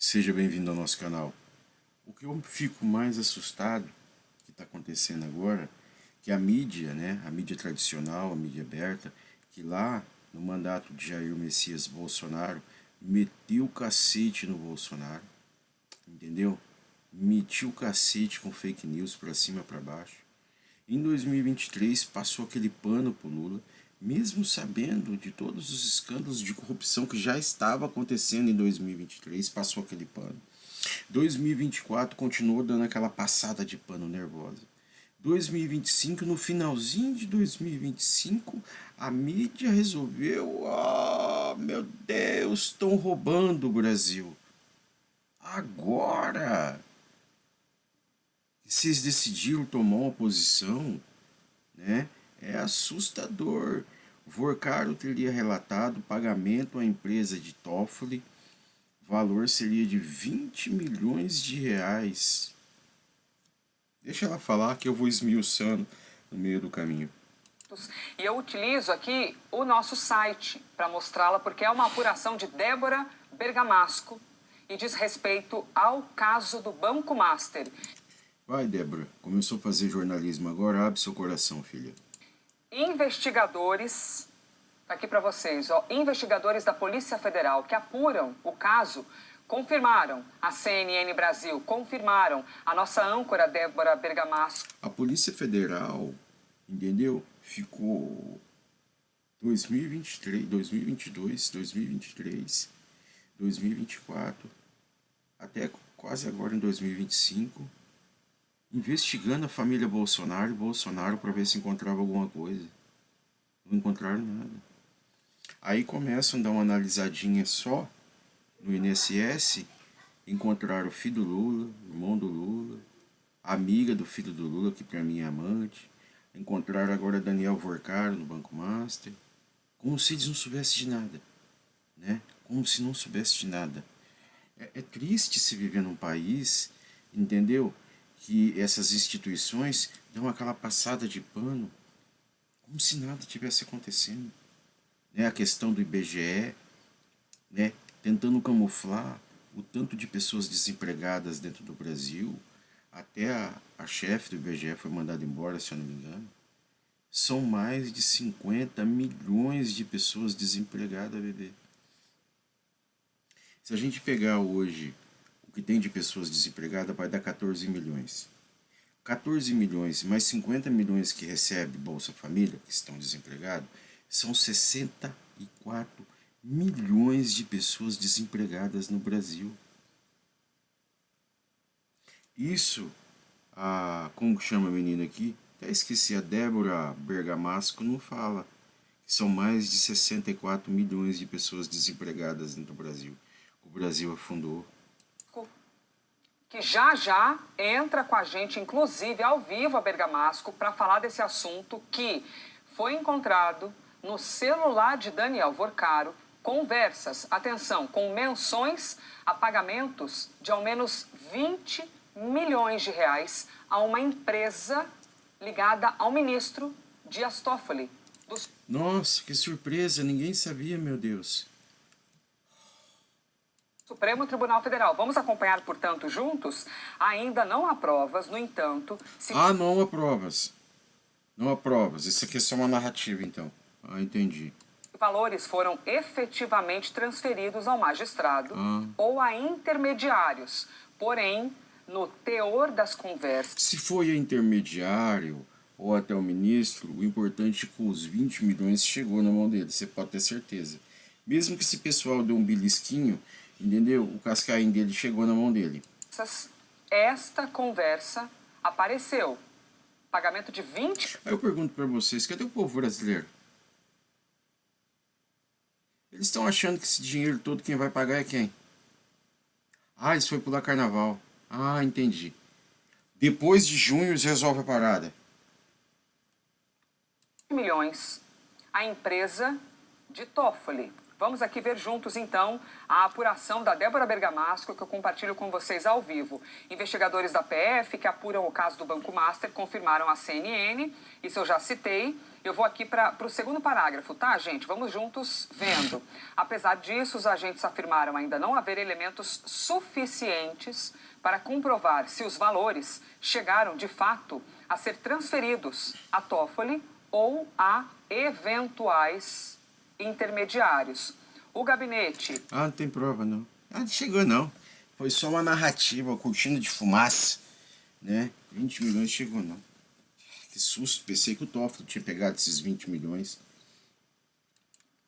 Seja bem-vindo ao nosso canal. O que eu fico mais assustado que está acontecendo agora, que a mídia, a mídia tradicional, a mídia aberta, que lá no mandato de Jair Messias Bolsonaro, meteu o cacete no Bolsonaro, entendeu? Metiu o cacete com fake news pra cima e pra baixo. Em 2023 passou aquele pano pro Lula, mesmo sabendo de todos os escândalos de corrupção que já estava acontecendo em 2023, passou aquele pano. 2024 continuou dando aquela passada de pano nervosa. 2025, no finalzinho de 2025, a mídia resolveu, meu Deus, estão roubando o Brasil. Agora que vocês decidiram tomar uma posição, é assustador. Vorcaro teria relatado pagamento à empresa de Toffoli, valor seria de 20 milhões de reais. Deixa ela falar que eu vou esmiuçando no meio do caminho. E eu utilizo aqui o nosso site para mostrá-la, porque é uma apuração de Débora Bergamasco e diz respeito ao caso do Banco Master. Vai, Débora, começou a fazer jornalismo agora, abre seu coração, filha. Investigadores, tá aqui para vocês, investigadores da Polícia Federal que apuram o caso confirmaram, a CNN Brasil confirmaram, a nossa âncora Débora Bergamasco. A Polícia Federal, entendeu? Ficou 2023, 2022, 2023, 2024, até quase agora em 2025, investigando a família Bolsonaro e Bolsonaro para ver se encontrava alguma coisa. Não encontraram nada. Aí começam a dar uma analisadinha só no INSS, encontraram o filho do Lula, irmão do Lula, amiga do filho do Lula, que para mim é amante. Encontraram agora Daniel Vorcaro no Banco Master. Como se eles não soubessem de nada, Como se não soubesse de nada. É triste se viver num país, entendeu? Que essas instituições dão aquela passada de pano, como se nada tivesse acontecendo. A questão do IBGE, tentando camuflar o tanto de pessoas desempregadas dentro do Brasil. Até a chefe do IBGE foi mandada embora, se eu não me engano. São mais de 50 milhões de pessoas desempregadas, bebê. Se a gente pegar hoje o que tem de pessoas desempregadas, vai dar 14 milhões. 14 milhões mais 50 milhões que recebe Bolsa Família, que estão desempregados, são 64 milhões de pessoas desempregadas no Brasil. Isso, como chama a menina aqui? Até esqueci, a Débora Bergamasco não fala. Que são mais de 64 milhões de pessoas desempregadas no Brasil. O Brasil afundou. Que já entra com a gente, inclusive ao vivo, a Bergamasco, para falar desse assunto que foi encontrado no celular de Daniel Vorcaro, conversas, atenção, com menções a pagamentos de ao menos 20 milhões de reais a uma empresa ligada ao ministro Dias Toffoli. Nossa, que surpresa, ninguém sabia, meu Deus. Supremo Tribunal Federal. Vamos acompanhar, portanto, juntos? Ainda não há provas, no entanto... Não há provas. Não há provas. Isso aqui é só uma narrativa, então. Entendi. Valores foram efetivamente transferidos ao magistrado ou a intermediários. Porém, no teor das conversas... Se foi a intermediário ou até o ministro, o importante é que os 20 milhões chegou na mão dele, você pode ter certeza. Mesmo que esse pessoal deu um belisquinho, entendeu? O cascaim dele chegou na mão dele. Esta conversa apareceu. Pagamento de 20... Aí eu pergunto para vocês, cadê o povo brasileiro? Eles estão achando que esse dinheiro todo quem vai pagar é quem? Eles foram pular carnaval. Entendi. Depois de junho eles resolvem a parada. Milhões. A empresa de Toffoli. Vamos aqui ver juntos, então, a apuração da Débora Bergamasco, que eu compartilho com vocês ao vivo. Investigadores da PF, que apuram o caso do Banco Master, confirmaram à CNN, isso eu já citei. Eu vou aqui para o segundo parágrafo, tá, gente? Vamos juntos vendo. Apesar disso, os agentes afirmaram ainda não haver elementos suficientes para comprovar se os valores chegaram, de fato, a ser transferidos a Toffoli ou a eventuais intermediários. O gabinete... Ah, não tem prova, não. Ah, não chegou, não. Foi só uma narrativa, uma cortina de fumaça, né? 20 milhões chegou, não. Que susto, pensei que o Toffoli tinha pegado esses 20 milhões.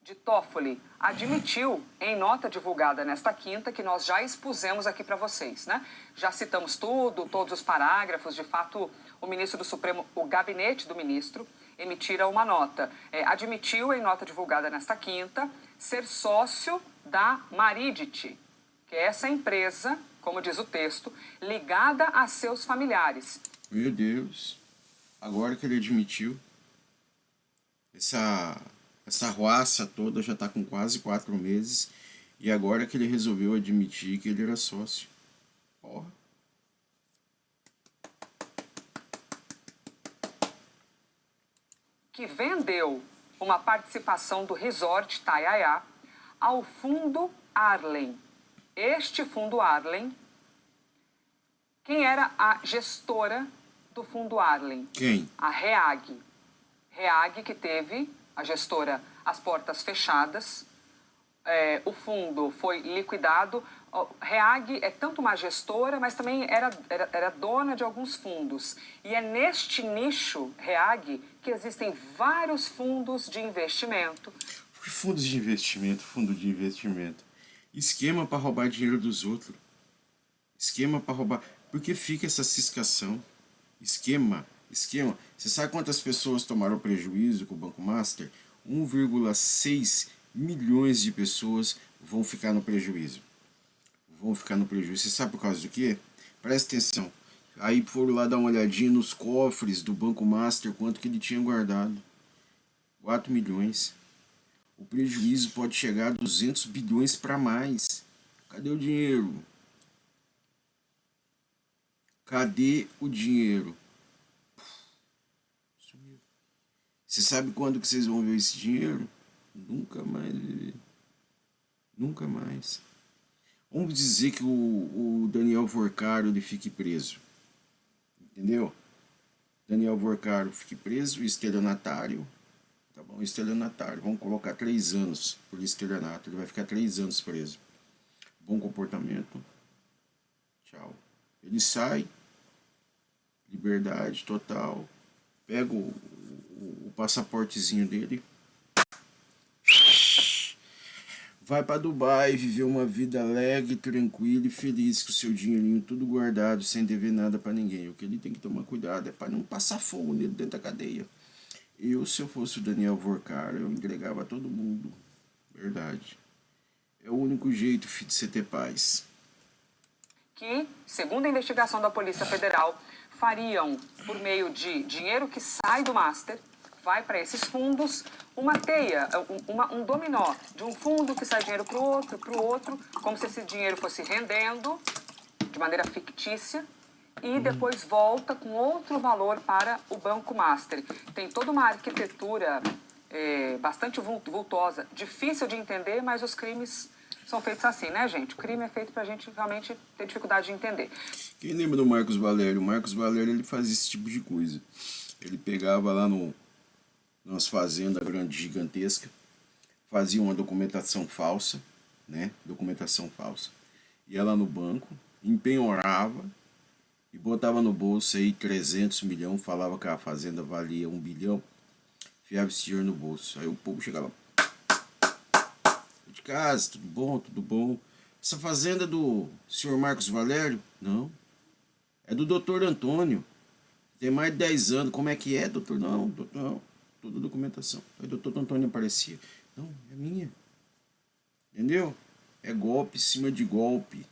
De Toffoli admitiu, em nota divulgada nesta quinta, que nós já expusemos aqui para vocês, né? Já citamos tudo, todos os parágrafos. De fato, o ministro do Supremo, o gabinete do ministro, emitira uma nota. Admitiu, em nota divulgada nesta quinta, ser sócio da Maridit, que é essa empresa, como diz o texto, ligada a seus familiares. Meu Deus. Agora que ele admitiu, essa ruaça toda já está com quase 4 meses, e agora que ele resolveu admitir que ele era sócio. Porra. Que vendeu uma participação do Resort Taiaiá ao Fundo Arlen. Este Fundo Arlen, quem era a gestora do Fundo Arlen? Quem? A REAG. REAG, que teve a gestora às portas fechadas. O fundo foi liquidado. REAG é tanto uma gestora, mas também era dona de alguns fundos. E é neste nicho, REAG, que existem vários fundos de investimento. Por que fundos de investimento? Fundo de investimento. Esquema para roubar dinheiro dos outros. Esquema para roubar... Por que fica essa ciscação? Esquema. Você sabe quantas pessoas tomaram prejuízo com o Banco Master? 1,6 milhões de pessoas vão ficar no prejuízo. Você sabe por causa do quê? Presta atenção. Aí foram lá dar uma olhadinha nos cofres do Banco Master, quanto que ele tinha guardado. 4 milhões. O prejuízo pode chegar a 200 bilhões para mais. Cadê o dinheiro? Cadê o dinheiro? Sumiu. Você sabe quando que vocês vão ver esse dinheiro? Nunca mais. Nunca mais. Vamos dizer que o Daniel Vorcaro ele fique preso. Entendeu? Daniel Vorcaro fique preso, estelionatário. Tá bom? Estelionatário. Vamos colocar 3 anos por estelionato. Ele vai ficar 3 anos preso. Bom comportamento. Tchau. Ele sai, liberdade total, pega o passaportezinho dele, vai para Dubai, viver uma vida alegre, tranquila e feliz, com o seu dinheirinho tudo guardado, sem dever nada para ninguém. O que ele tem que tomar cuidado é para não passar fogo nele dentro da cadeia. Se eu fosse o Daniel Vorcaro, eu entregava todo mundo. Verdade. É o único jeito, filho, de você ter paz. Que, segundo a investigação da Polícia Federal, fariam, por meio de dinheiro que sai do Master, vai para esses fundos, uma teia, um dominó, de um fundo que sai dinheiro para o outro, como se esse dinheiro fosse rendendo de maneira fictícia, e depois volta com outro valor para o Banco Master. Tem toda uma arquitetura bastante vultosa, difícil de entender, mas os crimes são feitos assim, né, gente? O crime é feito pra gente realmente ter dificuldade de entender. Quem lembra do Marcos Valério? O Marcos Valério, ele fazia esse tipo de coisa. Ele pegava lá nas fazendas grandes, gigantescas, fazia uma documentação falsa, né? Documentação falsa. Ia lá no banco, empenhorava e botava no bolso aí 300 milhões, falava que a fazenda valia 1 bilhão, enfiava esse dinheiro no bolso. Aí o povo chegava lá, de casa, tudo bom, tudo bom. Essa fazenda é do senhor Marcos Valério? Não. É do doutor Antônio. Tem mais de 10 anos. Como é que é, doutor? Não, doutor, não. Toda documentação. Aí o doutor Antônio aparecia. Não, é minha. Entendeu? É golpe em cima de golpe.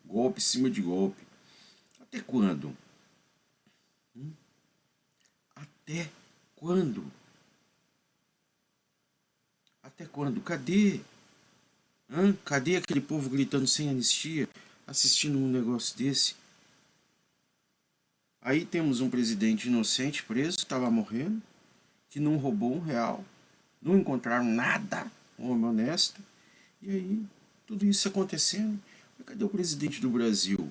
Golpe em cima de golpe. Até quando? Até quando? Até quando? Cadê? Cadê aquele povo gritando sem anistia, assistindo um negócio desse? Aí temos um presidente inocente preso, que está lá morrendo, que não roubou R$1, não encontraram nada, um homem honesto. E aí, tudo isso acontecendo. Mas cadê o presidente do Brasil,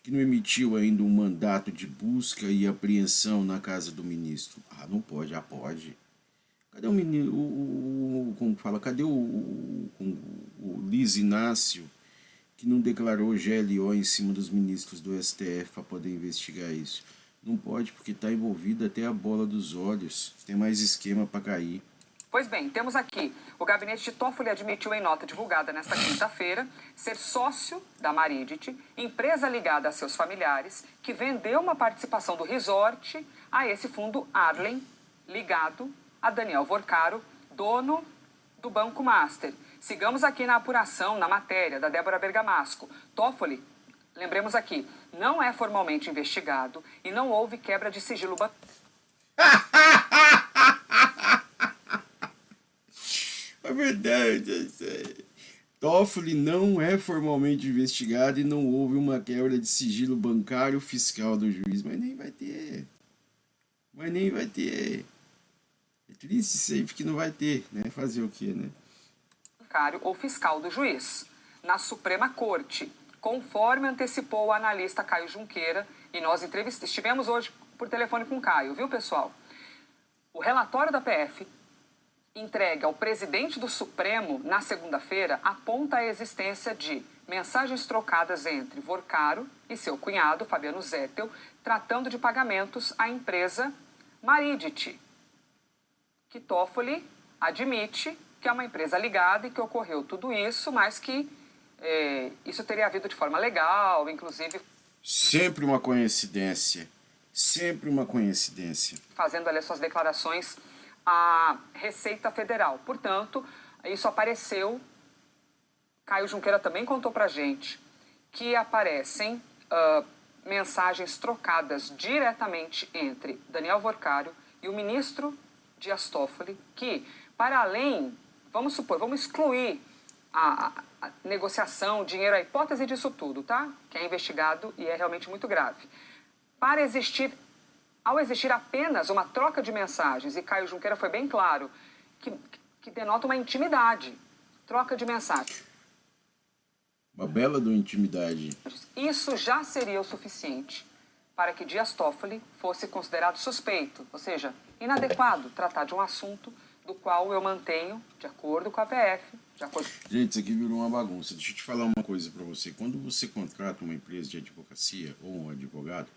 que não emitiu ainda um mandato de busca e apreensão na casa do ministro? Não pode, pode. Cadê o menino, como fala, cadê o Luiz Inácio, que não declarou GLO em cima dos ministros do STF para poder investigar isso? Não pode, porque está envolvido até a bola dos olhos. Tem mais esquema para cair. Pois bem, temos aqui, o gabinete de Toffoli admitiu em nota divulgada nesta quinta-feira ser sócio da Maridit, empresa ligada a seus familiares, que vendeu uma participação do resort a esse fundo Arlen, ligado a Daniel Vorcaro, dono do Banco Master. Sigamos aqui na apuração, na matéria da Débora Bergamasco. Toffoli, lembremos aqui, não é formalmente investigado e não houve quebra de sigilo bancário. É verdade. Toffoli não é formalmente investigado e não houve uma quebra de sigilo bancário fiscal do juiz. Mas nem vai ter. É triste sempre que não vai ter, né? Fazer o quê, né? Bancário ou fiscal do juiz, na Suprema Corte, conforme antecipou o analista Caio Junqueira, e nós estivemos hoje por telefone com o Caio, viu, pessoal? O relatório da PF, entregue ao presidente do Supremo na segunda-feira, aponta a existência de mensagens trocadas entre Vorcaro e seu cunhado, Fabiano Zettel, tratando de pagamentos à empresa Maridit, que Toffoli admite que é uma empresa ligada e que ocorreu tudo isso, mas que isso teria havido de forma legal, inclusive... Sempre uma coincidência. Sempre uma coincidência. Fazendo ali suas declarações à Receita Federal. Portanto, isso apareceu, Caio Junqueira também contou pra gente, que aparecem mensagens trocadas diretamente entre Daniel Vorcaro e o ministro Dias Toffoli, que, para além, vamos excluir a negociação, dinheiro, a hipótese disso tudo, tá? Que é investigado e é realmente muito grave. Ao existir apenas uma troca de mensagens, e Caio Junqueira foi bem claro, que denota uma intimidade, troca de mensagens. Uma bela de intimidade. Isso já seria o suficiente para que Dias Toffoli fosse considerado suspeito, ou seja, inadequado tratar de um assunto do qual eu mantenho, de acordo com a PF, de acordo... Gente, isso aqui virou uma bagunça. Deixa eu te falar uma coisa para você. Quando você contrata uma empresa de advocacia ou um advogado,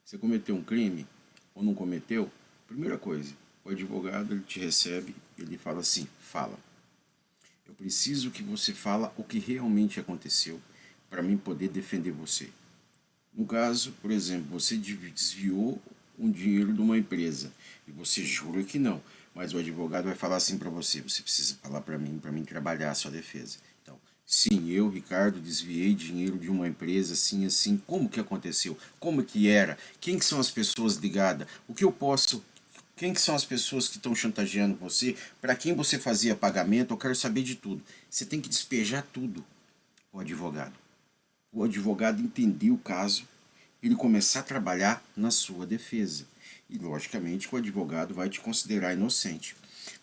você cometeu um crime ou não cometeu, primeira coisa, o advogado ele te recebe e ele fala assim, fala. Eu preciso que você fala o que realmente aconteceu para mim poder defender você. No caso, por exemplo, você desviou um dinheiro de uma empresa e você jura que não, mas o advogado vai falar assim para você, você precisa falar para mim trabalhar a sua defesa. Então, sim, eu, Ricardo, desviei dinheiro de uma empresa, assim, como que aconteceu? Como que era? Quem que são as pessoas ligadas? O que eu posso... Quem que são as pessoas que estão chantageando você? Para quem você fazia pagamento? Eu quero saber de tudo. Você tem que despejar tudo o advogado. O advogado entender o caso, ele começar a trabalhar na sua defesa. E, logicamente, o advogado vai te considerar inocente.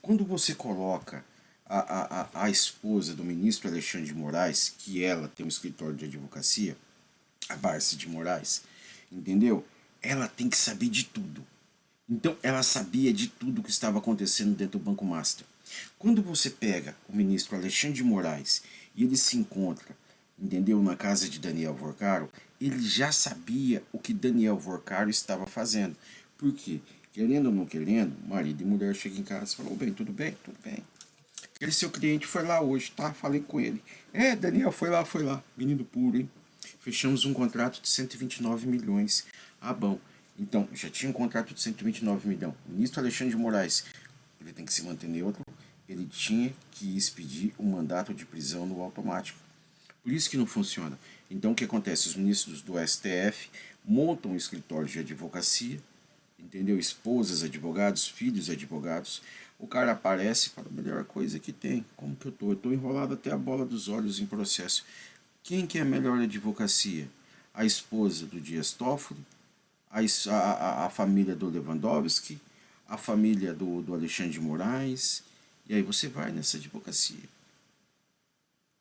Quando você coloca a esposa do ministro Alexandre de Moraes, que ela tem um escritório de advocacia, a Barce de Moraes, entendeu? Ela tem que saber de tudo. Então, ela sabia de tudo que estava acontecendo dentro do Banco Master. Quando você pega o ministro Alexandre de Moraes e ele se encontra, entendeu, na casa de Daniel Vorcaro, ele já sabia o que Daniel Vorcaro estava fazendo. Por quê? Querendo ou não querendo, marido e mulher chegam em casa e falam, bem, tudo bem. Aquele seu cliente foi lá hoje, tá? Falei com ele. Daniel, foi lá. Menino puro, hein? Fechamos um contrato de 129 milhões. Bom. Então, já tinha um contrato de 129 milhões. O ministro Alexandre de Moraes, ele tem que se manter neutro, ele tinha que expedir um mandato de prisão no automático. Por isso que não funciona. Então, o que acontece? Os ministros do STF montam um escritório de advocacia, entendeu? Esposas advogados, filhos advogados. O cara aparece e fala, a melhor coisa que tem, como que eu tô? Eu tô enrolado até a bola dos olhos em processo. Quem que é a melhor advocacia? A esposa do Dias Toffoli, a família do Lewandowski, a família do Alexandre de Moraes, e aí você vai nessa advocacia.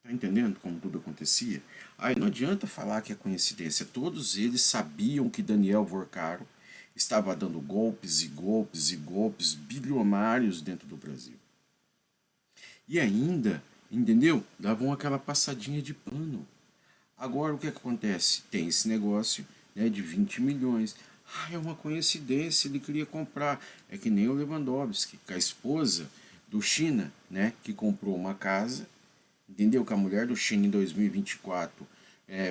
Tá entendendo como tudo acontecia? Aí não adianta falar que é coincidência. Todos eles sabiam que Daniel Vorcaro estava dando golpes e golpes e golpes bilionários dentro do Brasil. E ainda, entendeu? Davam aquela passadinha de pano. Agora o que acontece? Tem esse negócio, né, de 20 milhões. Ah, é uma coincidência, ele queria comprar. É que nem o Lewandowski, com a esposa do China, né, que comprou uma casa. Entendeu? Que a mulher do China em 2024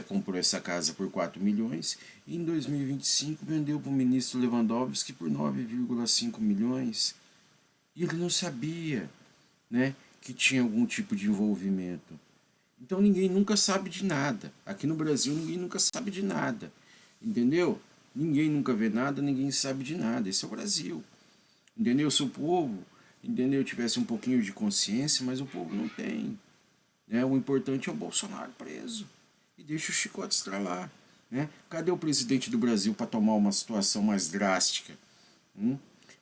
comprou essa casa por 4 milhões e em 2025 vendeu para o ministro Lewandowski por 9,5 milhões. E ele não sabia, né, que tinha algum tipo de envolvimento. Então ninguém nunca sabe de nada. Aqui no Brasil ninguém nunca sabe de nada. Entendeu? Ninguém nunca vê nada, ninguém sabe de nada. Esse é o Brasil. Entendeu? Se o povo, entendeu, tivesse um pouquinho de consciência, mas o povo não tem. Né? O importante é o Bolsonaro preso. E deixa o chicote estralar. Né? Cadê o presidente do Brasil para tomar uma situação mais drástica?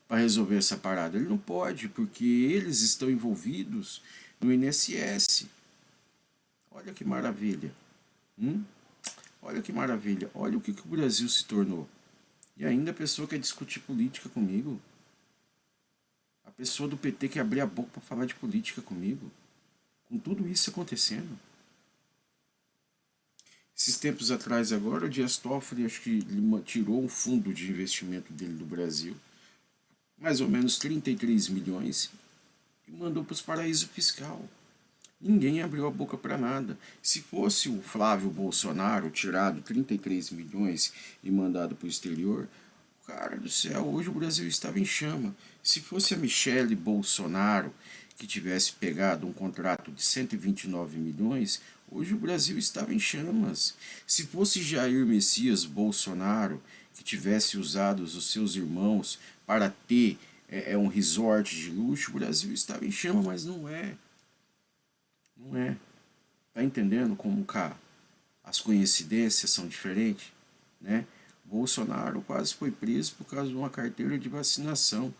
Para resolver essa parada? Ele não pode, porque eles estão envolvidos no INSS. Olha que maravilha. Olha que maravilha. Olha o que o Brasil se tornou. E ainda a pessoa quer discutir política comigo. A pessoa do PT quer abrir a boca para falar de política comigo. Com tudo isso acontecendo. Esses tempos atrás agora, o Dias Toffoli, acho que ele tirou um fundo de investimento dele do Brasil, mais ou menos 33 milhões, e mandou para os paraísos fiscais. Ninguém abriu a boca para nada. Se fosse o Flávio Bolsonaro tirado 33 milhões e mandado para o exterior, cara do céu, hoje o Brasil estava em chama. Se fosse a Michele Bolsonaro que tivesse pegado um contrato de 129 milhões, hoje o Brasil estava em chamas. Se fosse Jair Messias Bolsonaro que tivesse usado os seus irmãos para ter um resort de luxo, o Brasil estava em chama, mas não é. Não é. Tá entendendo como cá as coincidências são diferentes? Né? Bolsonaro quase foi preso por causa de uma carteira de vacinação.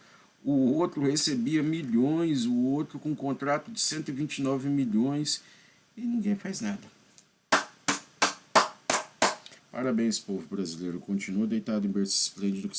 O outro recebia milhões, o outro com um contrato de 129 milhões e ninguém faz nada. Parabéns, povo brasileiro. Continua deitado em berço esplêndido que